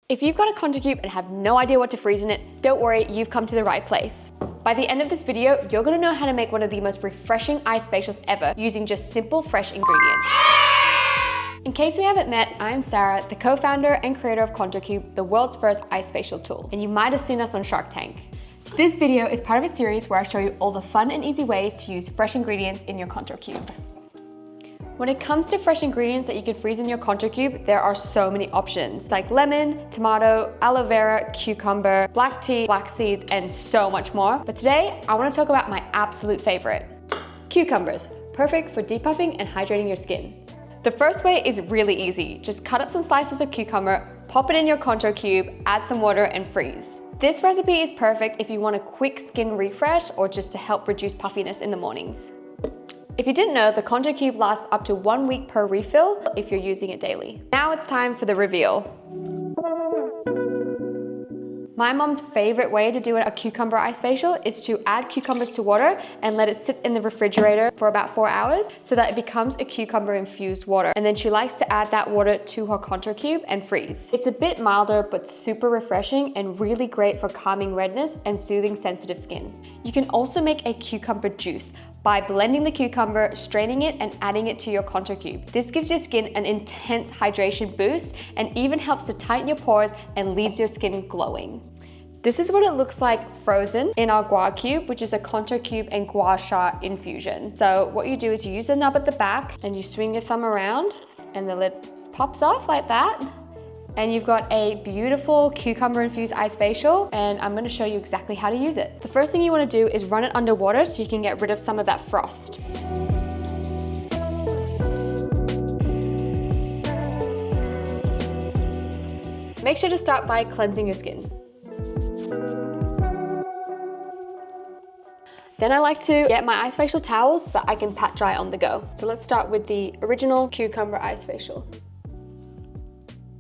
If you've got a contour cube and have no idea what to freeze in it, don't worry, you've come to the right place. By the end of this video, you're gonna know how to make one of the most refreshing ice facials ever using just simple, fresh ingredients. In case we haven't met, I'm Sarah, the co-founder and creator of Contour Cube, the world's first ice facial tool. And you might have seen us on Shark Tank. This video is part of a series where I show you all the fun and easy ways to use fresh ingredients in your Contour Cube. When it comes to fresh ingredients that you can freeze in your Contour Cube, there are so many options like lemon, tomato, aloe vera, cucumber, black tea, flax seeds, and so much more. But today, I want to talk about my absolute favorite, cucumbers, perfect for depuffing and hydrating your skin. The first way is really easy. Just cut up some slices of cucumber, pop it in your Contour Cube, add some water and freeze. This recipe is perfect if you want a quick skin refresh or just to help reduce puffiness in the mornings. If you didn't know, the Contour Cube lasts up to 1 week per refill if you're using it daily. Now it's time for the reveal. My mom's favorite way to do a cucumber ice facial is to add cucumbers to water and let it sit in the refrigerator for about 4 hours so that it becomes a cucumber infused water. And then she likes to add that water to her Contour Cube and freeze. It's a bit milder but super refreshing and really great for calming redness and soothing sensitive skin. You can also make a cucumber juice by blending the cucumber, straining it, and adding it to your Contour Cube. This gives your skin an intense hydration boost and even helps to tighten your pores and leaves your skin glowing. This is what it looks like frozen in our gouache cube, which is a Contour Cube and gouache infusion. So what you do is you use the nub at the back and you swing your thumb around and the lid pops off like that. And you've got a beautiful cucumber infused ice facial, and I'm gonna show you exactly how to use it. The first thing you wanna do is run it under water so you can get rid of some of that frost. Make sure to start by cleansing your skin. Then I like to get my ice facial towels that I can pat dry on the go. So let's start with the original cucumber ice facial.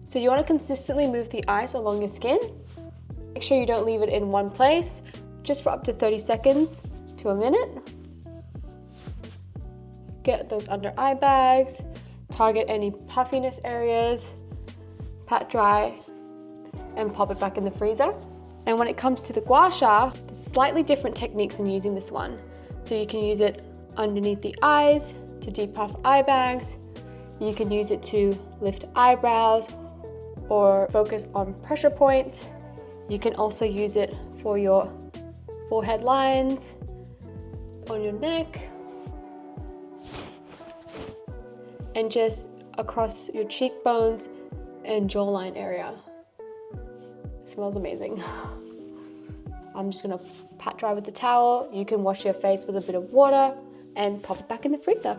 So you want to consistently move the ice along your skin. Make sure you don't leave it in one place, just for up to 30 seconds to a minute. Get those under eye bags, target any puffiness areas, pat dry, and pop it back in the freezer. And when it comes to the gouache, there's slightly different techniques in using this one. So you can use it underneath the eyes to depuff eye bags. You can use it to lift eyebrows or focus on pressure points. You can also use it for your forehead lines, on your neck, and just across your cheekbones and jawline area. It smells amazing. I'm just gonna pat dry with the towel. You can wash your face with a bit of water and pop it back in the freezer.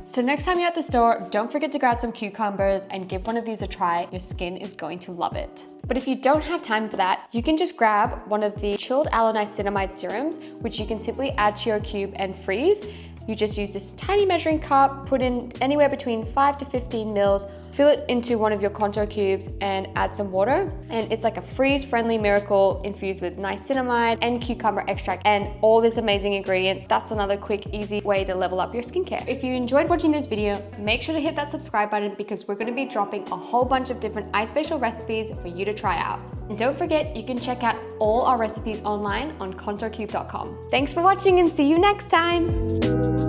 So next time you're at the store, don't forget to grab some cucumbers and give one of these a try. Your skin is going to love it. But if you don't have time for that, you can just grab one of the chilled aloe niacinamide serums, which you can simply add to your cube and freeze. You just use this tiny measuring cup, put in anywhere between 5 to 15 mils, fill it into one of your Contour Cubes and add some water. And it's like a freeze-friendly miracle infused with niacinamide and cucumber extract and all these amazing ingredients. That's another quick, easy way to level up your skincare. If you enjoyed watching this video, make sure to hit that subscribe button because we're gonna be dropping a whole bunch of different ice facial recipes for you to try out. And don't forget, you can check out all our recipes online on contourcube.com. Thanks for watching and see you next time.